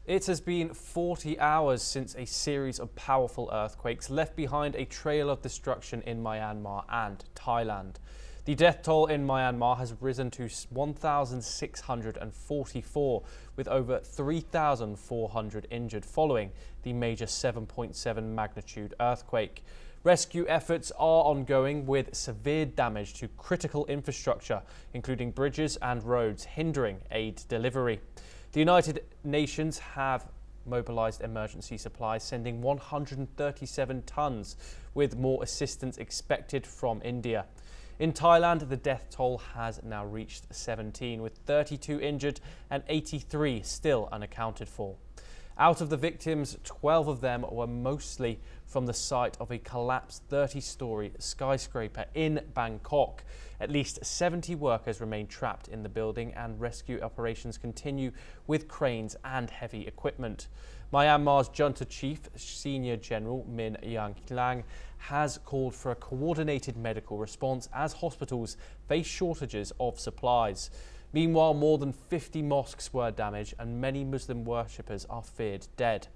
It has been 40 hours since a series of powerful earthquakes left behind a trail of destruction in Myanmar and Thailand. The death toll in Myanmar has risen to 1,644, with over 3,400 injured following the major 7.7 magnitude earthquake. Rescue efforts are ongoing with severe damage to critical infrastructure, including bridges and roads, hindering aid delivery. The United Nations have mobilized emergency supplies, sending 137 tons, with more assistance expected from India. In Thailand, the death toll has now reached 17, with 32 injured and 83 still unaccounted for. Out of the victims, 12 of them were mostly from the site of a collapsed 30-story skyscraper in Bangkok. At least 70 workers remain trapped in the building, and rescue operations continue with cranes and heavy equipment. Myanmar's junta chief, Senior General Min Aung Hlaing, has called for a coordinated medical response as hospitals face shortages of supplies. Meanwhile, more than 50 mosques were damaged and many Muslim worshippers are feared dead.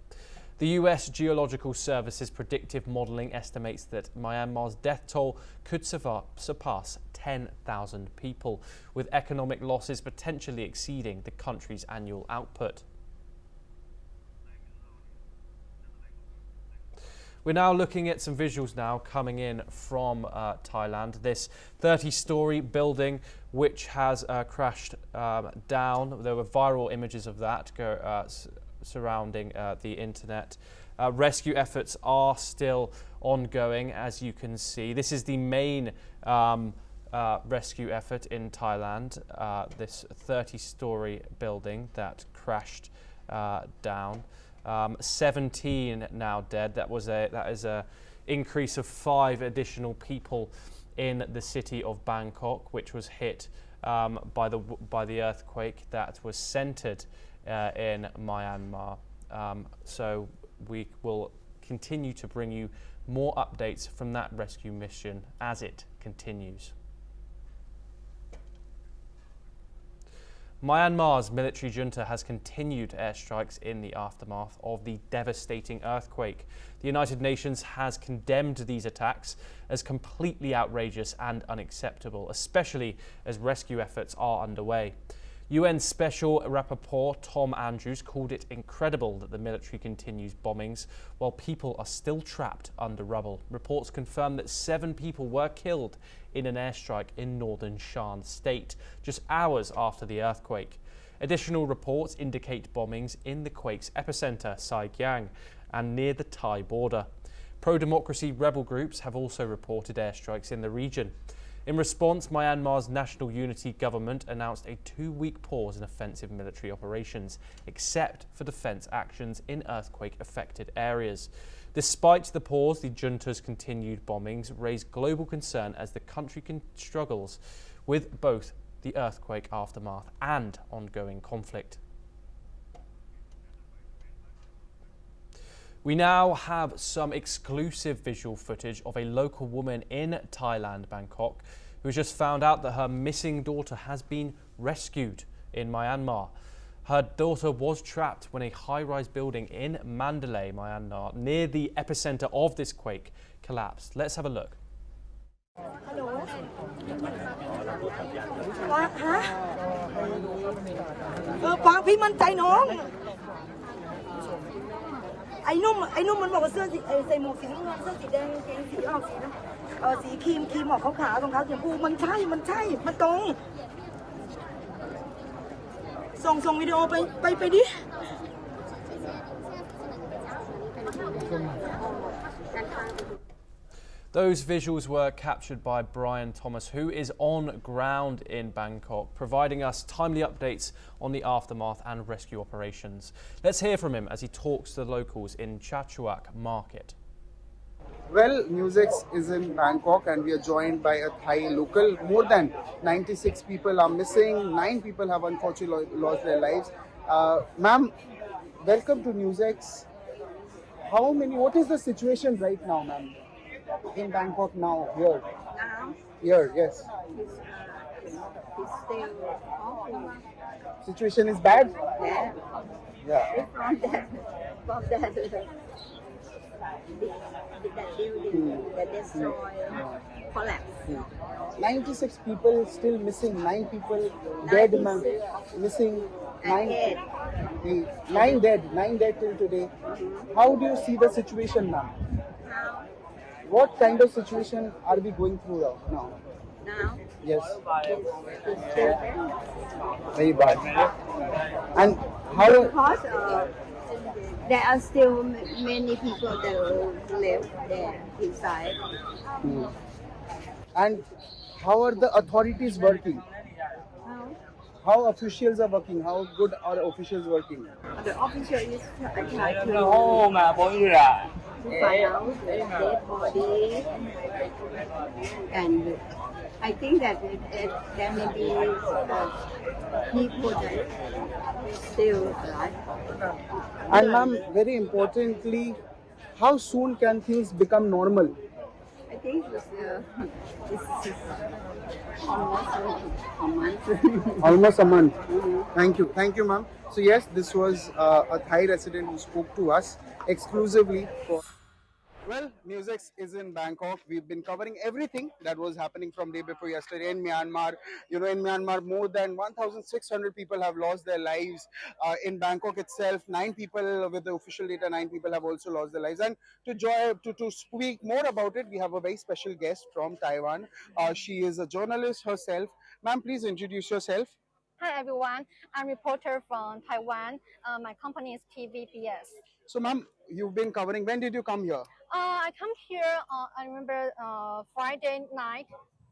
The US Geological Service's predictive modelling estimates that Myanmar's death toll could surpass 10,000 people, with economic losses potentially exceeding the country's annual output. We're now looking at some visuals now coming in from Thailand. This 30-story building which has crashed down. There were viral images of that surrounding the internet. Rescue efforts are still ongoing, as you can see. This is the main rescue effort in Thailand, this 30-story building that crashed down. 17 now dead. That is a increase of 5 additional people in the city of Bangkok, which was hit by the earthquake that was centered in Myanmar. So we will continue to bring you more updates from that rescue mission as it continues. Myanmar's military junta has continued airstrikes in the aftermath of the devastating earthquake. The United Nations has condemned these attacks as completely outrageous and unacceptable, especially as rescue efforts are underway. UN Special Rapporteur Tom Andrews called it incredible that the military continues bombings while people are still trapped under rubble. Reports confirm that 7 people were killed in an airstrike in northern Shan state, just hours after the earthquake. Additional reports indicate bombings in the quake's epicentre, Saigon, and near the Thai border. Pro-democracy rebel groups have also reported airstrikes in the region. In response, Myanmar's National Unity Government announced a 2-week pause in offensive military operations, except for defence actions in earthquake-affected areas. Despite the pause, the junta's continued bombings raise global concern as the country struggles with both the earthquake aftermath and ongoing conflict. We now have some exclusive visual footage of a local woman in Thailand, Bangkok, who has just found out that her missing daughter has been rescued in Myanmar. Her daughter was trapped when a high-rise building in Mandalay, Myanmar, near the epicentre of this quake, collapsed. Let's have a look. Hello. ไอ้นุ่มมันบอกว่าเสื้อสีใส่หมวกสีน้ำเงินเสื้อสีแดงกางเกงสีออกสีสีครีมออกขาวๆรองเท้าสีชมพูมันใช่มันตรงส่งวิดีโอไปดิ Those visuals were captured by Brian Thomas, who is on ground in Bangkok, providing us timely updates on the aftermath and rescue operations. Let's hear from him as he talks to the locals in Chachuak Market. Well, NewsX is in Bangkok and we are joined by a Thai local. More than 96 people are missing. 9 people have unfortunately lost their lives. Ma'am, welcome to NewsX. What is the situation right now, ma'am? In Bangkok now, here. Here, yes. It's still awful. Situation is bad? Yeah. Yeah. From that, that building that destroyed, collapsed. 96 people still missing, 9 people dead, ma'am. Missing And 9 dead, 9 dead till today. How do you see the situation now? Now, What kind of situation are we going through now? now, Yes, it's children. very bad. And how? Because there are still many people that live there inside. And how are the authorities working? Now, How officials are working? How good are officials working? the official is trying to find out the dead body, and I think that there may be people that still alive. And ma'am, very importantly, how soon can things become normal? I think it's almost a month. Almost a month. Thank you, ma'am. So yes, this was a Thai resident who spoke to us exclusively for. Well, NewsX is in Bangkok. We've been covering everything that was happening from day before yesterday in Myanmar. You know, in Myanmar, more than 1,600 people have lost their lives. In Bangkok itself, 9 people, with the official data, 9 people have also lost their lives. And to speak more about it, we have a very special guest from Taiwan. She is a journalist herself. Ma'am, please introduce yourself. Hi everyone, I'm reporter from Taiwan. My company is TVBS. So, ma'am, you've been covering. When did you come here? I come here. I remember Friday night.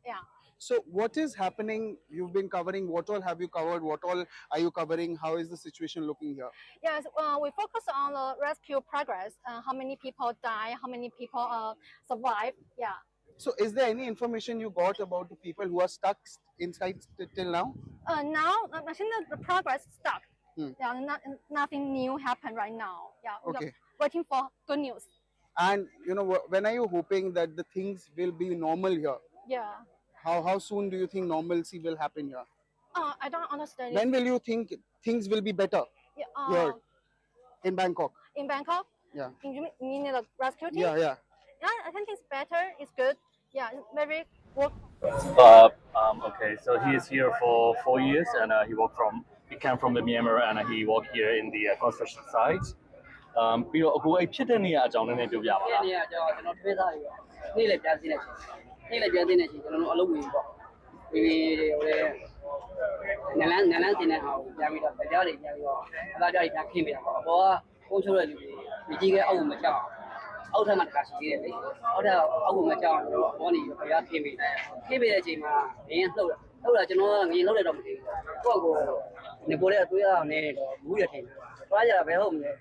Yeah. So, what is happening? You've been covering. What all have you covered? What all are you covering? How is the situation looking here? Yes. We focus on the rescue progress. How many people die? How many people survive? Yeah. So, is there any information you got about the people who are stuck inside till now? Now I think that the progress stopped. Hmm. Yeah. Nothing new happened right now. Yeah. Okay. Waiting for good news. And you know, when are you hoping that the things will be normal here? Yeah. How soon do you think normalcy will happen here? I don't understand. When will you think things will be better Yeah, here in Bangkok? in Bangkok? Yeah. You mean the rescue team? Yeah. Yeah, I think it's better. It's good. Yeah, it's very work. Okay, so he is here for 4 years, and he came from the Myanmar, and he worked here in the construction site. ပြီးတော့အခုအဲ့ဖြစ်တဲ့နေရာအကြောင်းနည်းနည်းပြောပြပါလား နေရကျွန်တော်ထွေးသားပြီပေါ့နေ့လည်းပြန်သိနေချင်းနေ့လည်းပြန်သိနေချင်းကျွန်တော်တို့အလုပ်ဝင်ပေါ့ပြီးဟိုလေနလန်းတင်တဲ့ဟာကိုပြန်ပြီးတော့ကြားတွေပြန်ပြီးတော့အသားကြားတွေပြန်ခင်းပြတာပေါ့အပေါ်ကကုန်းချိုးတဲ့လူတွေဒီကြီးကအောက်ကိုမချအောင်အောက်ထပ်မှာတခါရှိသေးတယ်လေအောက်ထပ်အောက်ကိုမချအောင်တော့ဘောနေဘရားခင်းပြတဲ့အချိန်မှာငင်းလှုပ်တာကျွန်တော်ငင်းလှုပ်တယ်တော့မသိဘူးကိုယ့်ကိုနေပေါ်တဲ့အသွေးအောင်နေတော့ဘူးရထင်သွားကြတာဘယ်ဟုတ်မလဲ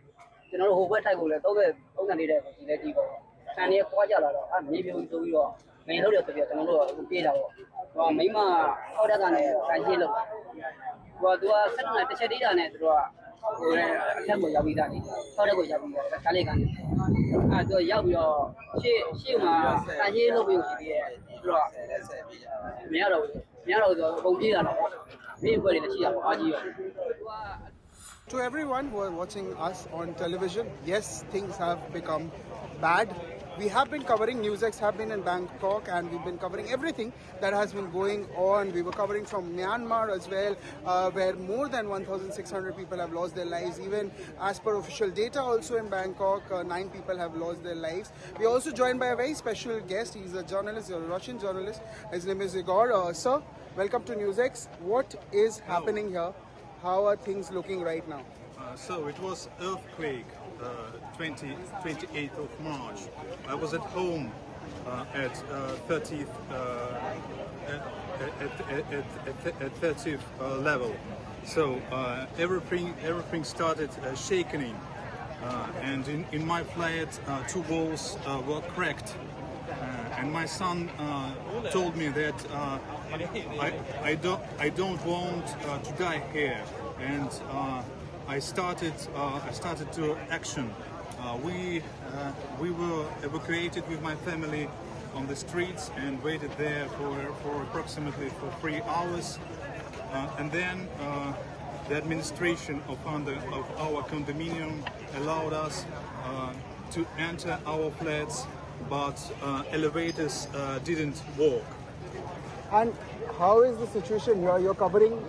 ကျွန်တော်တို့ဟိုဘက်ထိုက်ကိုလည်း30နေတဲ့ဒီလည်းကြည့်ပေါ့ဆန်ကြီးပွားကြလာတော့မြေပြုံဆိုပြီးတော့ငင်းလှုပ်တယ်ဆိုပြီးတော့ကျွန်တော်တို့ကပြေးတာပေါ့ဟိုမိမအောက်တက်ကနေဆန်ကြီးလှုပ်ဟိုသူက7နှစ်တစ်ချက်သေးတာနဲ့သူတို့ကဟိုလည်းအထက်ကိုရောက်ပြီးသားနေအောက်တက်ကိုရောက်ပြီးတော့ခါလေးကနေသူကရောက်ပြီးတော့ရှေ့မှာဆန်ကြီးလှုပ်ပြီးရှိပြီးသူတို့ကမရတော့ဆိုအကုန်ပြေးတာတော့မိဘတွေလည်းရှိတာပေါ့အားကြီးရောသူက To everyone who are watching us on television, yes, things have become bad. We have been covering, NewsX have been in Bangkok, and we've been covering everything that has been going on. We were covering from Myanmar as well, where more than 1,600 people have lost their lives. Even as per official data also in Bangkok, 9 people have lost their lives. We are also joined by a very special guest. He's a journalist, a Russian journalist. His name is Igor. Sir, welcome to NewsX. What is happening here? How are things looking right now? So it was earthquake, 28th of March. I was at home at 30th at 30th level. So everything started shaking, and in my flat 2 walls were cracked. And my son told me that I don't want to die here, and I started to action. We were evacuated with my family on the streets and waited there for approximately 3 hours, and then the administration of our condominium allowed us to enter our flats, but elevators didn't work. And how is the situation here? You're covering,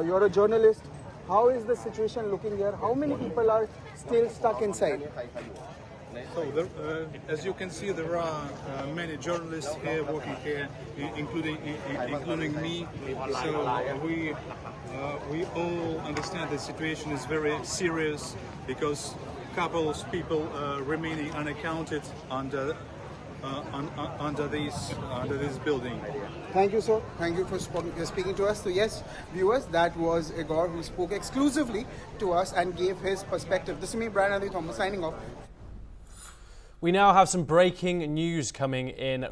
you're a journalist. How is the situation looking here? How many people are still stuck inside? So, as you can see, there are many journalists here working here, including me. So we all understand the situation is very serious because people remaining unaccounted under this building. Thank you, sir. Thank you for speaking to us. So yes, viewers, that was Igor who spoke exclusively to us and gave his perspective. This is me, Brian Andy Thomas, signing off. We now have some breaking news coming in